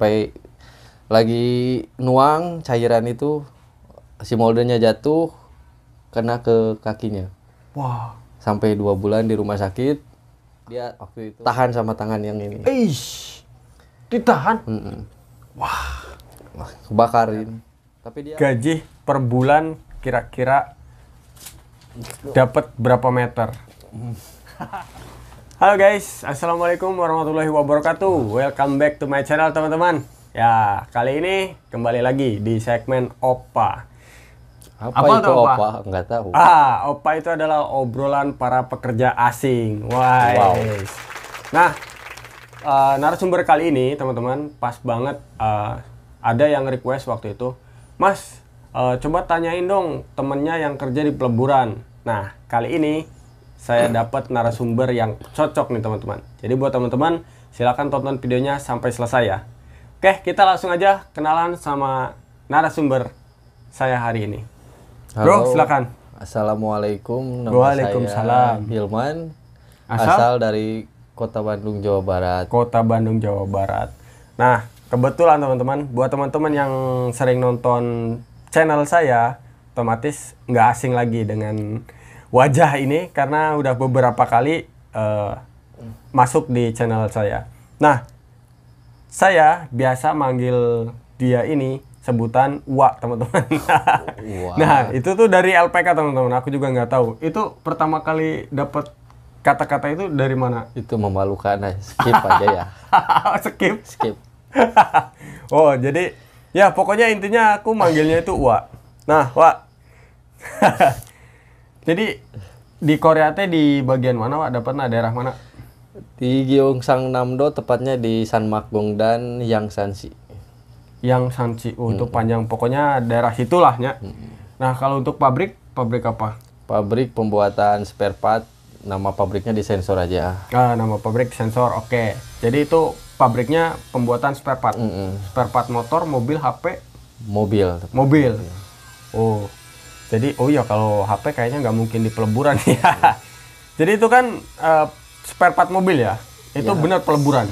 sampai lagi nuang cairan itu si moldenya jatuh kena ke kakinya. Wah. Sampai 2 bulan di rumah sakit. Dia waktu itu tahan sama tangan yang ini. Ditahan? Wah, kebakarin. Tapi dia gaji per bulan kira-kira dapat berapa meter? Halo guys, assalamualaikum warahmatullahi wabarakatuh. Welcome back to my channel teman-teman. Ya, kali ini kembali lagi di segmen Opa. Apa itu Opa? Enggak tahu. Opa itu adalah obrolan para pekerja asing. Wow. Nah, narasumber kali ini teman-teman pas banget. Ada yang request waktu itu, Mas, coba tanyain dong temennya yang kerja di peleburan. Nah, kali ini saya dapat narasumber yang cocok nih teman-teman. Jadi buat teman-teman silakan tonton videonya sampai selesai ya. Oke, kita langsung aja kenalan sama narasumber saya hari ini. Halo, Bro, silakan. Assalamualaikum. Nama Waalaikumsalam. saya Hilman. Asal dari Kota Bandung, Jawa Barat. Kota Bandung, Jawa Barat. Nah, kebetulan teman-teman, buat teman-teman yang sering nonton channel saya, otomatis nggak asing lagi dengan wajah ini karena udah beberapa kali masuk di channel saya. Nah, saya biasa manggil dia ini sebutan Wak, teman-teman. Nah, itu tuh dari LPK teman-teman. Aku juga nggak tahu. Itu pertama kali dapat kata-kata itu dari mana? Itu memalukan, skip aja ya. Skip. Oh, jadi ya pokoknya intinya aku manggilnya itu Wak. Nah, Wak. Jadi di Korea teh di bagian mana, Wak? Dapatnya daerah mana? Di Gyeongsangnam-do, tepatnya di Sanmakgongdan, Yangsansi. Yangsansi. Untuk panjang pokoknya daerah situlah ya. Nah, kalau untuk pabrik apa? Pabrik pembuatan spare part. Nama pabriknya di sensor aja. Nama pabrik sensor. Oke. Jadi itu pabriknya pembuatan spare part. Spare part motor, mobil, HP, mobil. Oh. Jadi ya kalau HP kayaknya nggak mungkin di peleburan ya. Jadi itu kan spare part mobil ya. Itu benar peleburan.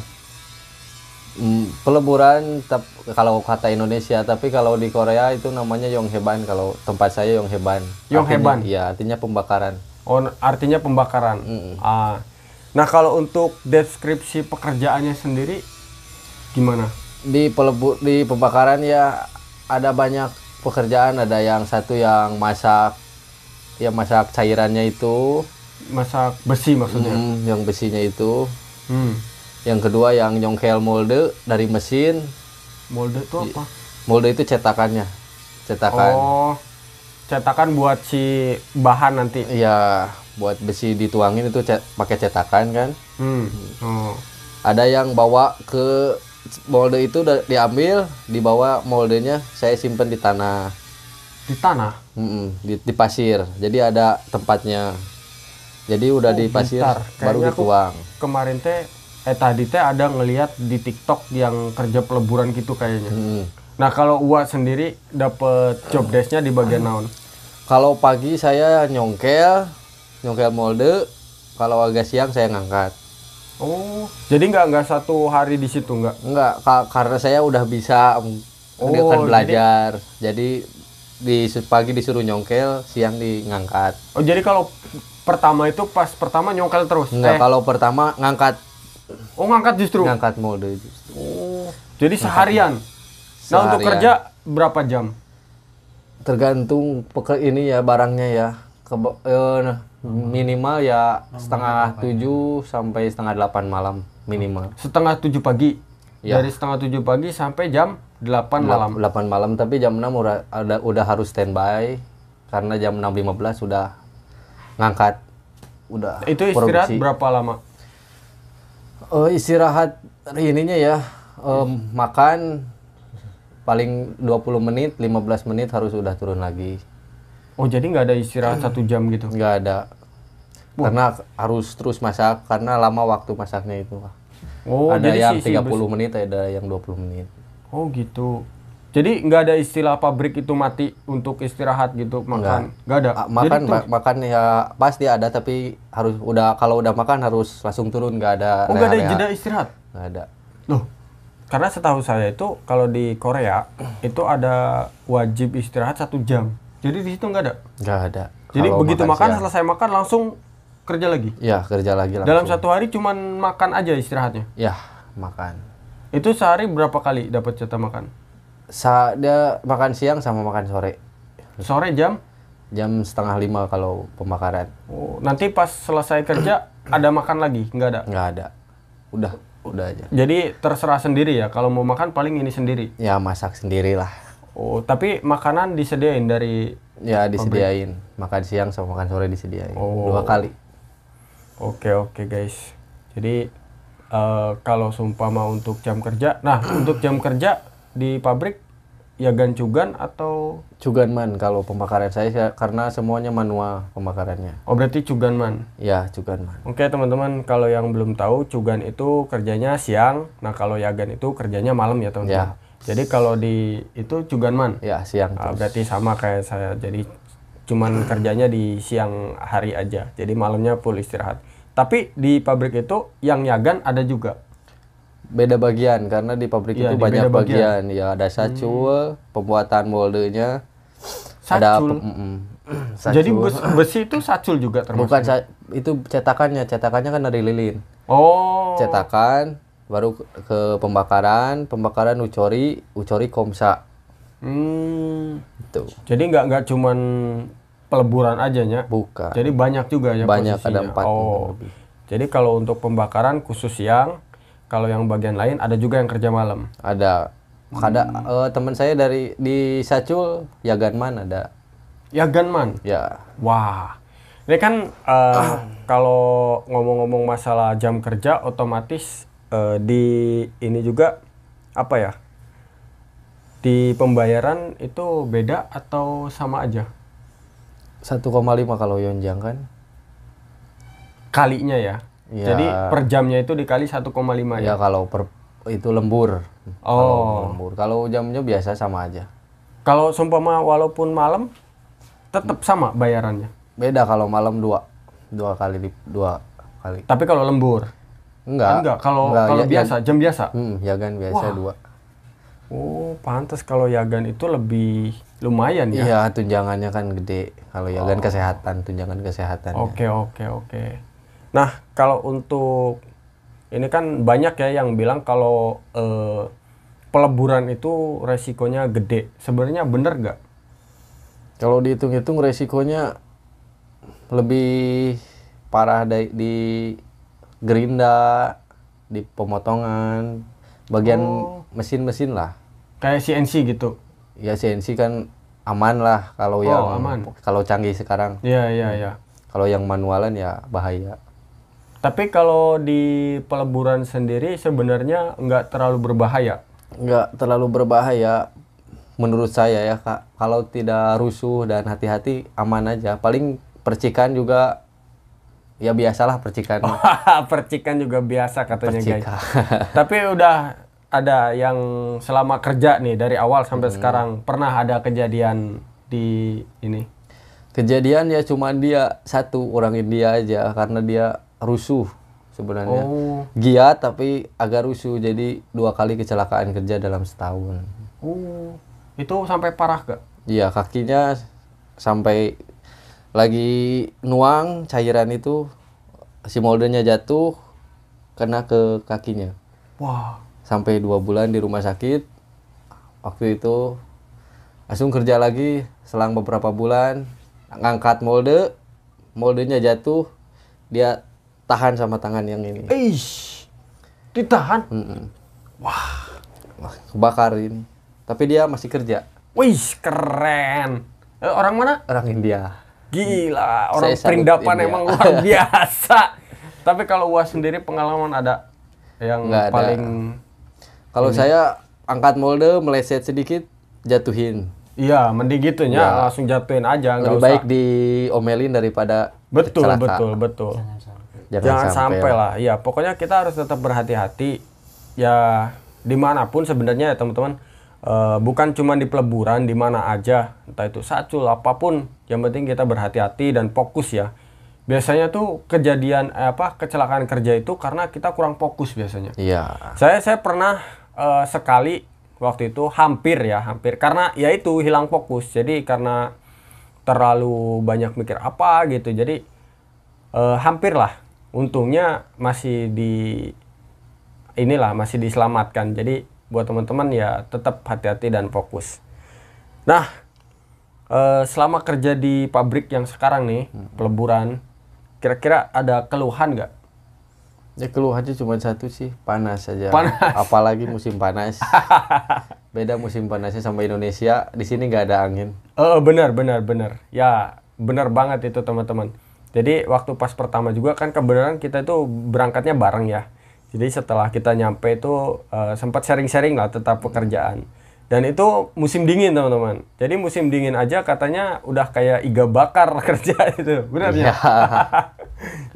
Peleburan kalau kata Indonesia, tapi kalau di Korea itu namanya Yonghaeban. Kalau tempat saya Yonghaeban. Yonghaeban. Iya, artinya pembakaran. Oh, artinya pembakaran. Nah, kalau untuk deskripsi pekerjaannya sendiri gimana? Di pembakaran ya ada banyak pekerjaan. Ada yang satu yang masak cairannya itu. Masak besi maksudnya? Yang besinya itu. Yang kedua yang nyongkel molde dari mesin. Molde itu apa? Molde itu cetakan. Oh, cetakan buat si bahan nanti. Iya, buat besi dituangin itu pakai cetakan kan. Oh. Ada yang bawa ke molde itu diambil, dibawa moldenya saya simpen di tanah. Di tanah? Di pasir. Jadi ada tempatnya. Jadi udah di pasir baru dituang. Kemarin tadi ada ngelihat di TikTok yang kerja peleburan gitu kayaknya. Nah, kalau Uwa sendiri dapet job desk-nya di bagian naon? Kalau pagi saya nyongkel molde, kalau agak siang saya ngangkat. Oh, jadi nggak satu hari di situ nggak? Nggak, karena saya udah bisa belajar. Jadi pagi disuruh nyongkel, siang di ngangkat. Oh, jadi kalau pas pertama nyongkel terus? Enggak, kalau pertama ngangkat. Oh, ngangkat justru? Ngangkat molde justru. Oh, jadi seharian? Nah, untuk kerja berapa jam? Tergantung barangnya ya. Minimal ya setengah 7 sampai setengah 8 malam minimal. Setengah 7 pagi? Ya. Dari setengah 7 pagi sampai jam 8 malam? 8 malam, tapi jam 6 udah harus standby. Karena jam 6.15 udah ngangkat. Itu istirahat berapa lama? Istirahat ininya ya, makan paling 20 menit, 15 menit harus udah turun lagi. Oh, jadi nggak ada istirahat 1 jam gitu? Nggak ada. Karena harus terus masak, karena lama waktu masaknya itu. Oh, ada jadi yang 30 menit, ada yang 20 menit. Oh gitu. Jadi nggak ada istilah pabrik itu mati untuk istirahat gitu, makan? Nggak ada? Makan ya pasti ada, tapi kalau udah makan harus langsung turun, nggak ada. Oh, nggak ada jeda istirahat? Nggak ada. Loh, Karena setahu saya itu kalau di Korea itu ada wajib istirahat 1 jam. Jadi di situ nggak ada. Nggak ada. Jadi Kalau begitu makan, siang. selesai makan langsung kerja lagi. Ya, kerja lagi langsung. Dalam 1 hari cuman makan aja istirahatnya. Ya, makan. Itu sehari berapa kali dapat jatah makan? Dia makan siang sama makan sore. Sore jam? Jam 4:30 kalau pembakaran. Oh, nanti pas selesai kerja ada makan lagi? Nggak ada? Nggak ada. Udah aja. Jadi terserah sendiri ya, kalau mau makan paling ini sendiri? Ya, masak sendiri lah. Oh, tapi makanan disediain dari... Ya, disediain. Makan siang sama makan sore disediain. Oh. 2 kali. Oke guys. Jadi kalau seumpama untuk jam kerja, nah untuk jam kerja di pabrik ya gancugan atau Cuganman kalau pembakaran saya karena semuanya manual pembakarannya. oh berarti cuganman. Ya, cuganman. Oke teman-teman, kalau yang belum tahu cugan itu kerjanya siang, nah kalau yagan itu kerjanya malam ya teman-teman. Jadi kalau di itu cuganman. Ya, siang terus. Berarti sama kayak saya. Jadi cuman kerjanya di siang hari aja. Jadi malamnya full istirahat. Tapi di pabrik itu yang yagan ada juga. Beda bagian karena di pabrik Iya, itu di banyak beda bagian. Ya, ada sacul, pembuatan moldenya. Ada Sacul. sacul. Jadi besi itu sacul juga termasuk. Bukan itu cetakannya kan dari lilin. Oh. Cetakan baru ke pembakaran ucori komsa. Itu. Jadi nggak cuman peleburan aja nya. Bukan. Jadi banyak juga ya Banyak, posisinya. ada 4 Oh. lebih. Jadi kalau untuk pembakaran khusus siang, kalau yang bagian lain ada juga yang kerja malam. Ada teman saya di Sacul Yaganman ada. Yaganman. Ya. Wah. Ini kan kalau ngomong-ngomong masalah jam kerja otomatis di ini juga apa ya? Di pembayaran itu beda atau sama aja? 1,5 kalau Yonjang kan. Kalinya ya. Ya. Jadi per jamnya itu dikali 1,5 Ya ya. kalau itu lembur. Oh. Kalau jamnya biasa sama aja. Kalau seumpama walaupun malam tetap sama bayarannya. Beda kalau malam 2 kali. Tapi kalau lembur Enggak, kalau ya, biasa jam biasa. Yagan biasa Wah. 2. Oh, pantas kalau yagan itu lebih lumayan ya. Iya, tunjangannya kan gede. Kalau yagan kesehatan, tunjangan kesehatan. Oke. Nah, kalau untuk ini kan banyak ya yang bilang kalau peleburan itu resikonya gede. Sebenarnya bener nggak? Kalau dihitung-hitung resikonya lebih parah di gerinda, di pemotongan, bagian mesin-mesin lah. Kayak CNC gitu. Ya CNC kan aman lah kalau aman. Kalau canggih sekarang. Iya. Kalau yang manualan ya bahaya. Tapi kalau di peleburan sendiri sebenarnya nggak terlalu berbahaya. Nggak terlalu berbahaya menurut saya ya Kak. Kalau tidak rusuh dan hati-hati aman aja. Paling percikan juga ya biasalah percikan. Percikan juga biasa katanya guys. Percikan. Tapi udah ada yang selama kerja nih dari awal sampai sekarang pernah ada kejadian di ini? Kejadian ya cuman dia satu orang India aja karena dia rusuh sebenarnya. Giat tapi agak rusuh jadi 2 kali kecelakaan kerja dalam setahun. Itu sampai parah gak? Iya, kakinya sampai lagi nuang cairan itu si moldenya jatuh kena ke kakinya. Wah. Sampai 2 bulan di rumah sakit. Waktu itu langsung kerja lagi, selang beberapa bulan ngangkat moldenya jatuh, dia tahan sama tangan yang ini. Ditahan? Wah, kebakar ini. Tapi dia masih kerja. Wih, keren. Orang mana? Orang India. Gila, orang Saya perindapan salut emang luar biasa. Tapi kalau Uas sendiri pengalaman ada yang Nggak ada. paling... Kalau saya angkat molde meleset sedikit jatuhin. Iya, mending gitunya Ya. langsung jatuhin aja, nggak Lebih usah. baik diomelin daripada Betul. celaka. Jangan sampai lah. Ya, pokoknya kita harus tetap berhati-hati. Ya, dimanapun sebenarnya ya teman-teman. Bukan cuma di peleburan, di mana aja. Entah itu sacul, apapun. Yang penting kita berhati-hati dan fokus ya. Biasanya tuh kejadian kecelakaan kerja itu karena kita kurang fokus biasanya. Iya. Saya pernah sekali waktu itu hampir karena ya itu hilang fokus. Jadi karena terlalu banyak mikir apa gitu. Jadi hampir lah. Untungnya masih masih diselamatkan. Jadi buat teman-teman ya tetap hati-hati dan fokus. Nah, selama kerja di pabrik yang sekarang nih, peleburan, kira-kira ada keluhan nggak? Ya keluhannya cuma satu sih, panas saja. Panas. Apalagi musim panas. Beda musim panasnya sama Indonesia, di sini nggak ada angin. Benar. Ya, benar banget itu teman-teman. Jadi waktu pas pertama juga kan kebenaran kita itu berangkatnya bareng ya. Jadi setelah kita nyampe itu sempat sharing-sharing lah tentang pekerjaan. Dan itu musim dingin teman-teman. Jadi musim dingin aja katanya udah kayak iga bakar kerja itu. Benar ya?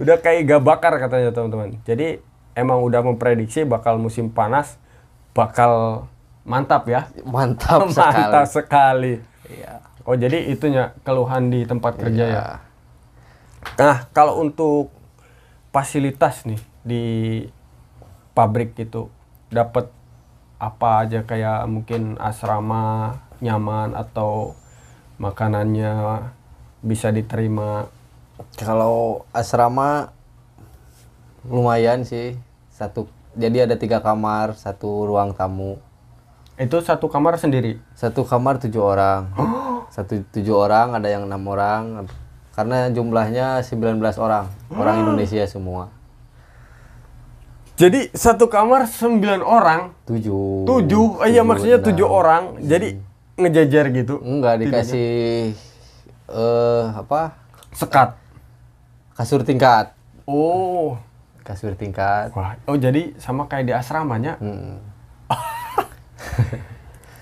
Udah kayak iga bakar katanya teman-teman. Jadi emang udah memprediksi bakal musim panas bakal mantap ya. Mantap Mantap sekali. Iya. Oh jadi itunya keluhan di tempat kerja Iya. ya. Nah kalau untuk fasilitas nih di pabrik itu dapat apa aja, kayak mungkin asrama nyaman atau makanannya bisa diterima? Kalau asrama lumayan sih. Jadi ada 3 kamar, 1 ruang tamu. Itu satu kamar sendiri? 1 kamar 7 orang. 7 orang, ada yang 6 orang. Karena jumlahnya 19 orang. Orang Indonesia semua. Jadi satu kamar 9 orang? 7. 7? Iya maksudnya 7 orang. Jadi ngejajar gitu? Enggak, dikasih Sekat? kasur tingkat. Oh. Kasur tingkat. Wah. Oh jadi sama kayak di asramanya? Mm.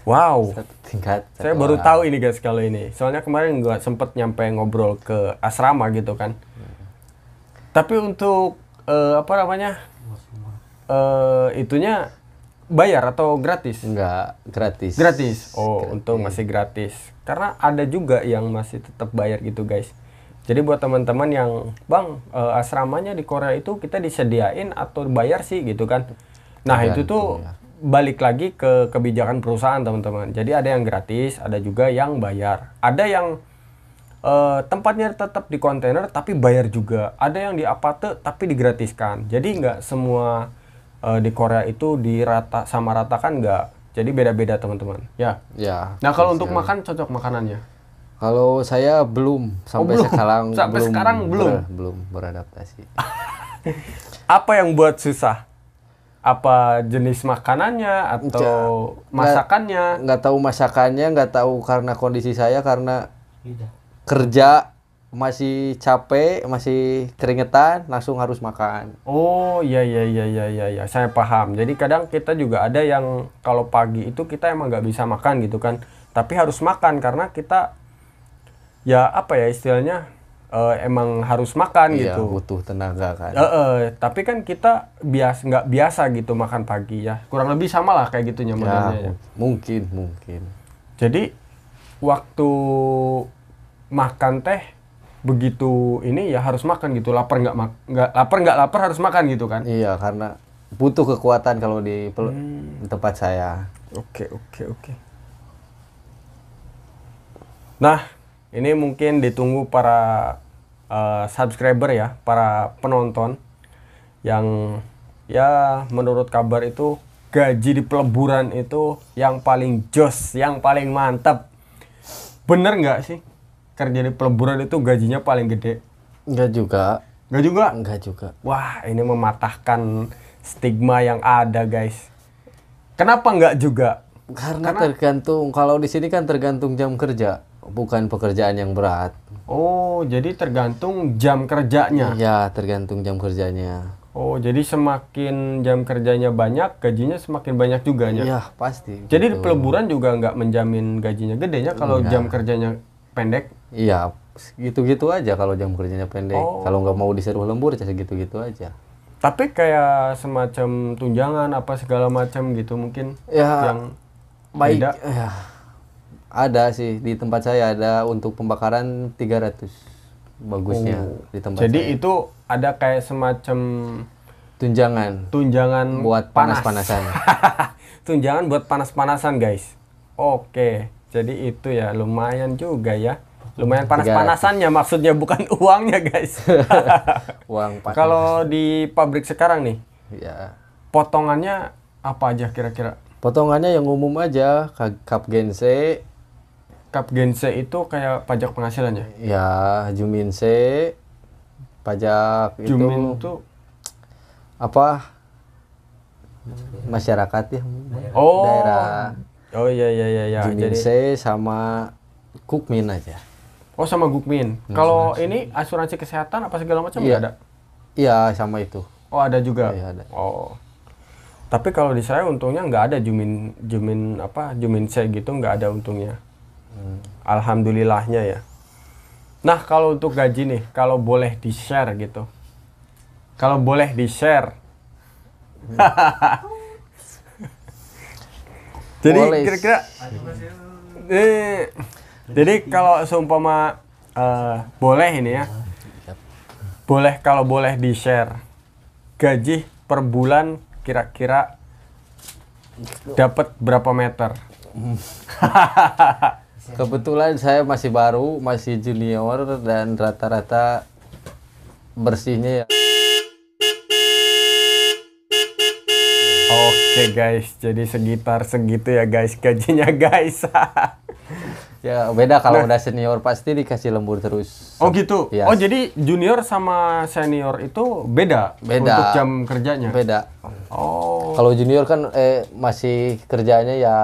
Wow. 1 tingkat. Saya 1 baru orang. tahu ini guys kalau ini. Soalnya kemarin nggak sempet nyampe ngobrol ke asrama gitu kan. Tapi untuk itunya bayar atau gratis? Enggak, gratis. Gratis. Oh, Gratis. untung masih gratis. Karena ada juga yang masih tetap bayar gitu guys. Jadi buat teman-teman yang, Bang, asramanya di Korea itu kita disediain atau bayar sih gitu kan. Nah, itu tuh Tergantung, ya. balik lagi ke kebijakan perusahaan teman-teman. Jadi ada yang gratis, ada juga yang bayar. Ada yang tempatnya tetap di kontainer tapi bayar juga. Ada yang di apate tapi digratiskan. Jadi nggak semua di Korea itu sama rata kan nggak. Jadi beda-beda teman-teman. Ya. Ya. Nah kalau untuk spesial. makan cocok makanannya? Kalau saya belum sampai belum? sekarang Sampai sekarang belum? belum beradaptasi. Apa yang buat susah? Apa jenis makanannya atau masakannya? Nggak tahu masakannya, nggak tahu karena kondisi saya, karena kerja masih capek, masih keringetan, langsung harus makan. Oh iya, saya paham. Jadi kadang kita juga ada yang kalau pagi itu kita emang nggak bisa makan gitu kan, tapi harus makan karena kita ya apa ya istilahnya emang harus makan Iya, gitu. butuh tenaga kan. Tapi kan kita nggak biasa gitu makan pagi ya. Kurang lebih sama lah kayak gitunya modelnya ya. Mungkin. Jadi waktu makan teh begitu ini ya harus makan gitu. Lapar nggak lapar harus makan gitu kan. Iya, karena butuh kekuatan kalau di tempat saya. Oke. Nah, ini mungkin ditunggu para subscriber ya, para penonton yang ya menurut kabar itu gaji di peleburan itu yang paling jos, yang paling mantap. Bener nggak sih? Kerja di peleburan itu gajinya paling gede? Enggak juga. Nggak juga? Enggak juga. Wah, ini mematahkan stigma yang ada, guys. Kenapa nggak juga? Karena tergantung, kalau di sini kan tergantung jam kerja, bukan pekerjaan yang berat. Oh, jadi tergantung jam kerjanya. Iya, tergantung jam kerjanya. Oh, jadi semakin jam kerjanya banyak, gajinya semakin banyak juga ya? Iya, pasti. Jadi di gitu. peleburan juga nggak menjamin gajinya gedenya kalau jam kerjanya pendek? Iya, gitu-gitu aja kalau jam kerjanya pendek. Oh. Kalau nggak mau disuruh lembur, ya segitu-gitu aja. Tapi kayak semacam tunjangan apa segala macam gitu mungkin Ya, yang baik. beda? Ya, ada sih di tempat saya, ada untuk pembakaran 300 bagusnya Oh. di tempat Jadi saya. itu ada kayak semacam Tunjangan buat panas. panas-panasan. Tunjangan buat panas-panasan, guys. Oke, jadi itu ya lumayan juga ya. Lumayan panas-panasannya maksudnya bukan uangnya, guys. Uang panas. Kalau di pabrik sekarang nih, Ya. potongannya apa aja kira-kira? Potongannya yang umum aja, Kap Gense, Kap Gense itu kayak pajak penghasilannya. ya Juminse, pajak Jumin itu tuh apa? Masyarakat ya. oh. Daerah Oh iya. Jadi Juminse sama Kukmin aja. oh sama Gukmin. Kalau ini asuransi kesehatan apa segala macam Iya. nggak ada? Iya, sama itu. Oh ada juga. Iya, ada. Oh. Tapi kalau di saya untungnya nggak ada Jumin C gitu nggak ada untungnya. Alhamdulillahnya ya. Nah kalau untuk gaji nih, kalau boleh di share gitu. Kalau boleh di share. Jadi Boleh. kira-kira. Jadi kalau seumpama boleh ini ya. Kalau boleh di share. Gaji per bulan kira-kira dapat berapa meter? Kebetulan saya masih baru, masih junior dan rata-rata bersihnya ya. Oke guys, jadi sekitar segitu ya guys gajinya guys. Ya beda kalau udah senior pasti dikasih lembur terus. Oh gitu. Iya. Oh jadi junior sama senior itu beda, Beda. untuk jam kerjanya. Beda. Oh. Kalau junior kan masih kerjanya ya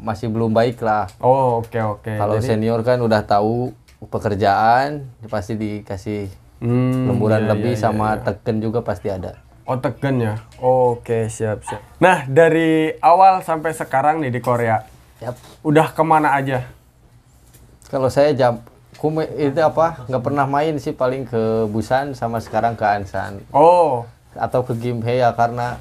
masih belum baik lah. Oh oke. Kalau Jadi, senior kan udah tahu pekerjaan, pasti dikasih lemburan iya, lebih iya, sama iya. teken juga pasti ada. Oh tegen ya. Oke siap. Nah dari awal sampai sekarang nih di Korea, Yap. udah kemana aja? Kalau saya itu apa? Nggak pernah main sih, paling ke Busan sama sekarang ke Ansan Oh. atau ke Gimhae ya karena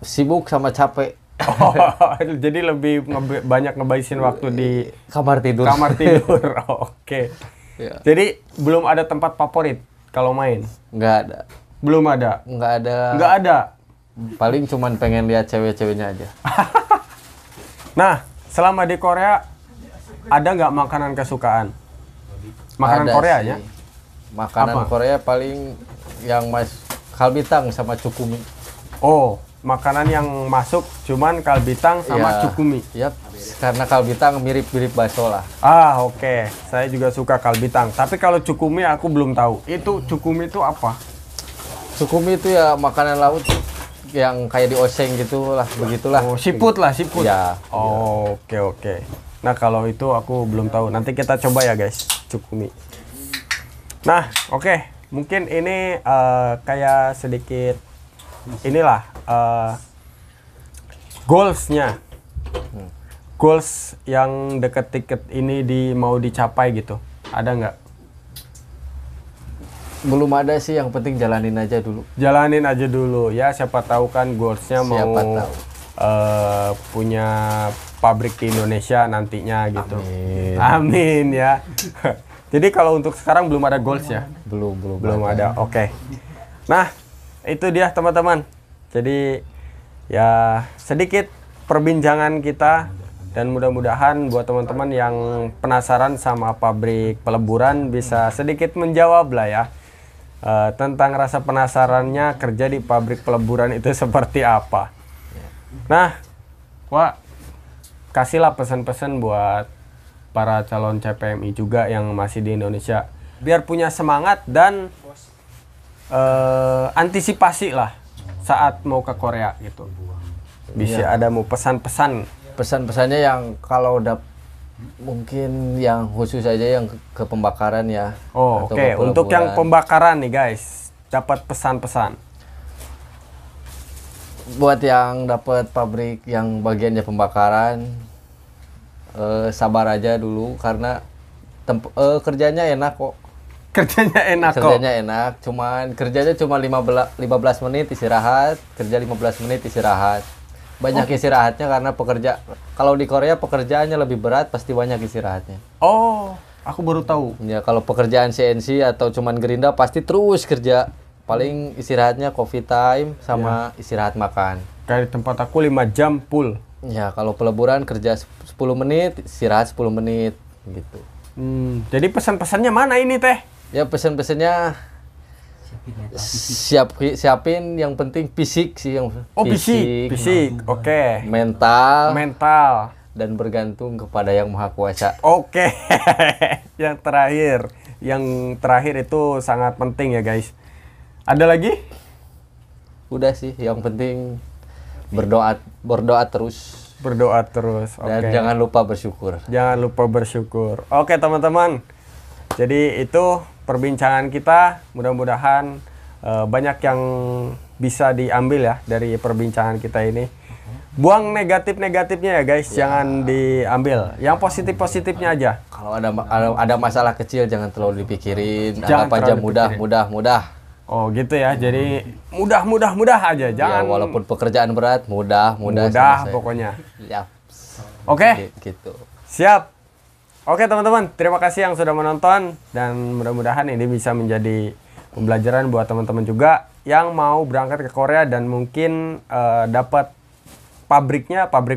sibuk sama capek. Oh, jadi lebih banyak ngebaisin waktu di Kamar tidur. kamar tidur. Oke. Ya. Jadi belum ada tempat favorit kalau main? Nggak ada. Belum ada. Nggak ada. Nggak ada. Paling cuman pengen lihat cewek-ceweknya aja. Nah, selama di Korea ada nggak makanan kesukaan? Makanan Ada Korea sih. ya? Makanan Apa? Korea paling yang kalbitang sama cukumi. Oh, makanan yang masuk cuman kalbitang sama Ya, cukumi. Yap, karena kalbitang mirip-mirip bakso lah. Ah, oke. Saya juga suka kalbitang. Tapi kalau cukumi aku belum tahu. Itu cukumi itu apa? Cukumi itu ya makanan laut yang kayak di oseng gitu lah, begitulah. Oh, siput lah, siput. Ya. Oh, oke. Nah, kalau itu aku belum tahu. Nanti kita coba ya, guys, cukumi. Nah, oke. Mungkin ini kayak sedikit inilah goals-nya. Goals yang deket-deket ini mau dicapai gitu. Ada nggak? Belum ada sih, yang penting jalanin aja dulu. Jalanin aja dulu ya, siapa tahu kan goalsnya mau Siapa tahu. punya pabrik di Indonesia nantinya gitu. Amin. Amin ya. Jadi kalau untuk sekarang belum ada goals ya? Belum Ada. Oke. Nah, itu dia teman-teman. Jadi ya sedikit perbincangan kita dan mudah-mudahan buat teman-teman yang penasaran sama pabrik peleburan bisa sedikit menjawab lah ya. Tentang rasa penasarannya kerja di pabrik peleburan itu seperti apa. Nah, Wak, kasihlah pesan-pesan buat para calon CPMI juga yang masih di Indonesia. Biar punya semangat dan antisipasi lah saat mau ke Korea gitu. Bisa ada mau pesan-pesan. Pesan-pesannya yang kalau udah mungkin yang khusus aja yang ke pembakaran ya. Oh, atau oke. ke Untuk yang peleburan. pembakaran nih guys, dapat pesan-pesan. Buat yang dapat pabrik yang bagiannya pembakaran, sabar aja dulu karena kerjanya enak kok. Kerjanya enak kok. Kerjanya enak, kerjanya cuma 15 menit istirahat, kerja 15 menit istirahat. Banyak istirahatnya karena kalau di Korea pekerjaannya lebih berat, pasti banyak istirahatnya. Oh, aku baru tahu. Ya kalau pekerjaan CNC atau cuman gerinda pasti terus kerja. Paling istirahatnya coffee time sama istirahat makan. Kayak di tempat aku 5 jam full. Ya, kalau peleburan kerja 10 menit, istirahat 10 menit gitu. Jadi pesan-pesannya mana ini teh? Ya pesan-pesannya siapin yang penting fisik sih yang Fisik. Oke. mental Mental. dan bergantung kepada Yang Maha Kuasa. Oke. Yang terakhir itu sangat penting ya guys. Ada lagi? Udah sih, yang penting berdoa terus Berdoa terus. Oke. dan jangan lupa bersyukur. Jangan lupa bersyukur. Oke teman-teman. Jadi itu perbincangan kita. Mudah-mudahan banyak yang bisa diambil ya dari perbincangan kita ini. Buang negatif-negatifnya ya guys, jangan diambil. Yang positif-positifnya aja. Kalau ada masalah kecil jangan terlalu dipikirin. Jangan Anggap aja terlalu mudah. Oh gitu ya. Jadi mudah aja. Jangan Ya, walaupun pekerjaan berat, mudah selesai. pokoknya. Ya, Oke. gitu. Siap. Oke teman-teman, terima kasih yang sudah menonton dan mudah-mudahan ini bisa menjadi pembelajaran buat teman-teman juga yang mau berangkat ke Korea dan mungkin dapat pabrik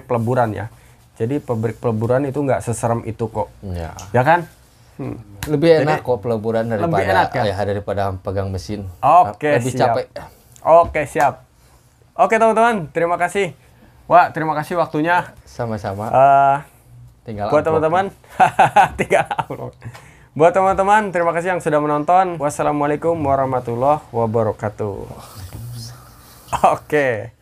peleburan ya. Jadi pabrik peleburan itu nggak seserem itu kok. Ya. Ya kan? Lebih enak kok peleburan enak, ya? daripada pegang mesin. Oke, Lebih siap. capek. Oke, siap. Oke teman-teman, terima kasih. Wah, terima kasih waktunya. Sama-sama. Tinggal Buat upload. teman-teman, tinggal upload. Buat teman-teman, terima kasih yang sudah menonton. Wassalamualaikum warahmatullahi wabarakatuh. Oke.